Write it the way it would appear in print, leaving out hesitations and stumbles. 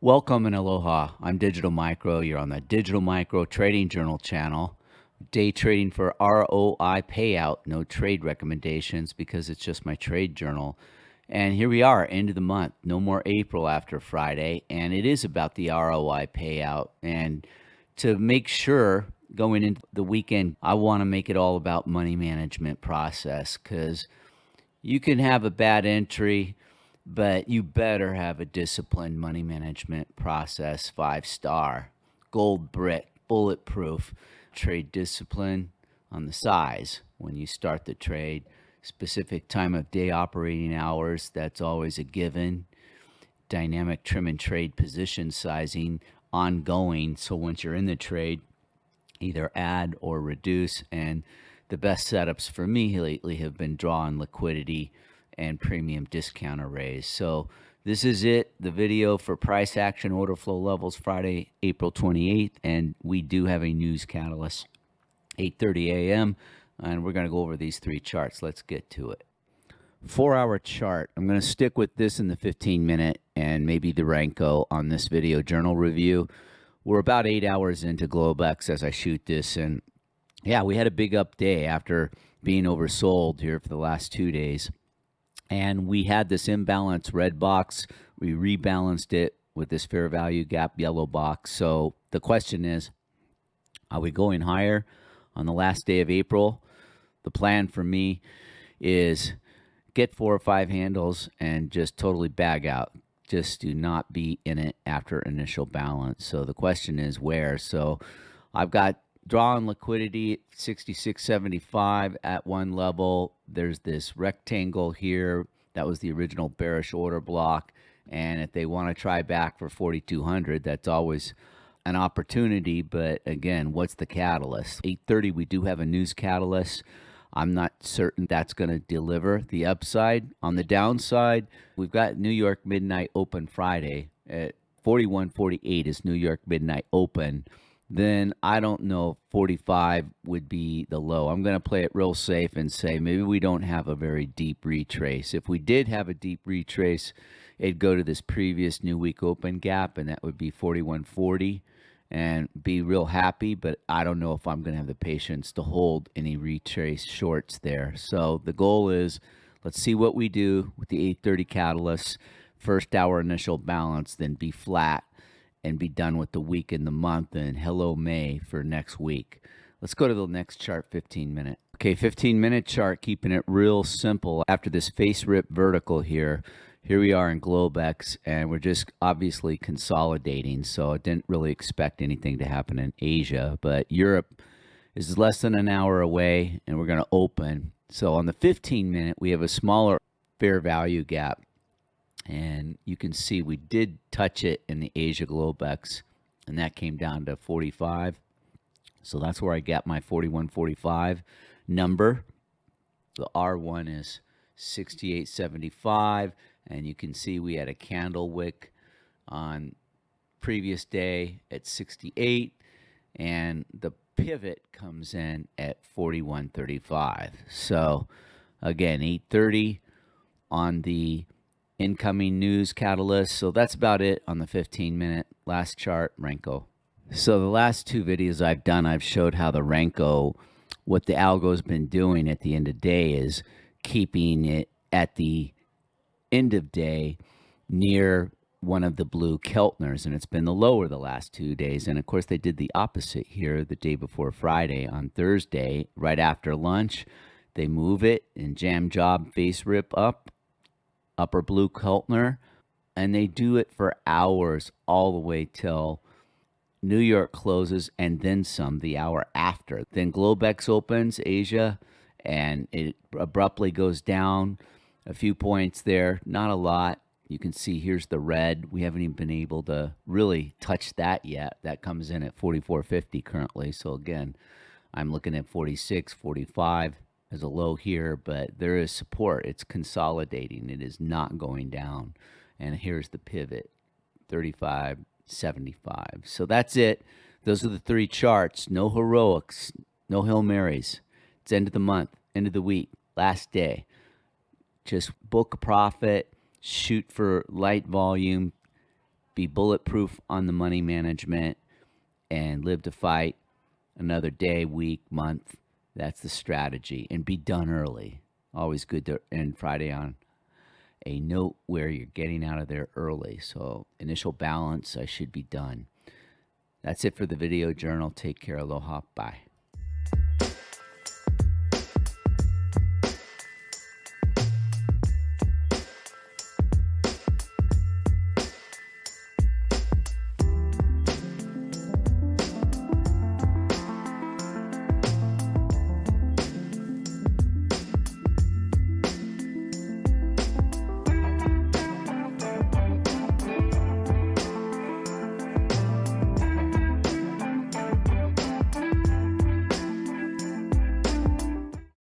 Welcome and aloha. I'm Digital Micro. You're on the Digital Micro Trading Journal channel. Day trading for ROI payout. No trade recommendations because it's just my trade journal. And here we are, end of the month. No more April after Friday. And it is about the ROI payout. And to make sure going into the weekend, I want to make it all about money management process because you can have a bad entry, but you better have a disciplined money management process, 5-star, gold brick, bulletproof, trade discipline on the size when you start the trade, specific time of day operating hours, that's always a given, dynamic trim and trade position sizing ongoing. So once you're in the trade, either add or reduce. And the best setups for me lately have been draw on liquidity and premium discount arrays. So this is it, the video for price action order flow levels Friday, April 28th. And we do have a news catalyst, 8:30 a.m. And we're going to go over these three charts. Let's get to it. 4-hour chart. I'm going to stick with this in the 15-minute and maybe the Renko on this video journal review. We're about 8 hours into Globex as I shoot this. And yeah, we had a big up day after being oversold here for the last 2 days. And we had this imbalance red box. We rebalanced it with this fair value gap yellow box. So the question is, are we going higher on the last day of April? The plan for me is get 4 or 5 handles and just totally bag out. Just do not be in it after initial balance. So the question is where? So I've got draw on liquidity 66.75 at one level. There's this rectangle here. That was the original bearish order block. And if they want to try back for 4,200, that's always an opportunity. But again, what's the catalyst? 8:30, we do have a news catalyst. I'm not certain that's going to deliver the upside. On the downside, we've got New York midnight open Friday at 41.48 is New York midnight open. Then I don't know if 45 would be the low. I'm going to play it real safe and say maybe we don't have a very deep retrace. If we did have a deep retrace, it'd go to this previous new week open gap, and that would be 41.40 and be real happy. But I don't know if I'm going to have the patience to hold any retrace shorts there. So the goal is let's see what we do with the 8:30 catalyst, first hour initial balance, then be flat and be done with the week and the month, and hello May for next week. Let's go to the next chart, 15-minute. Okay, 15-minute chart, keeping it real simple. After this face rip vertical here we are in Globex, and we're just obviously consolidating. So I didn't really expect anything to happen in Asia, but Europe is less than an hour away, and we're going to open. So on the 15-minute, we have a smaller fair value gap. And you can see we did touch it in the Asia Globex, and that came down to 45. So that's where I got my 41.45 number. The R1 is 68.75, and you can see we had a candle wick on previous day at 68, and the pivot comes in at 41.35. So again, 8:30 on the incoming news catalyst. So that's about it on the 15-minute. Last chart, Renko. So the last 2 videos I've done, I've showed how the Renko, what the algo's been doing at the end of day is keeping it at the end of day near one of the blue Keltners, and it's been the lower the last 2 days. And of course they did the opposite here the day before Friday. On Thursday, right after lunch, they move it and jam job face rip up, upper blue Keltner, and they do it for hours all the way till New York closes and then some the hour after. Then Globex opens Asia, and it abruptly goes down a few points there, not a lot. You can see here's the red. We haven't even been able to really touch that yet. That comes in at 44.50 currently. So again, I'm looking at 46, 45 as a low here, but there is support. It's consolidating. It is not going down. And here's the pivot, 35.75. So that's it. Those are the 3 charts. No heroics, no Hail Marys. It's end of the month, end of the week, last day. Just book a profit, shoot for light volume, be bulletproof on the money management and live to fight another day, week, month. That's the strategy. And be done early. Always good to end Friday on a note where you're getting out of there early. So initial balance, I should be done. That's it for the video journal. Take care. Aloha. Bye.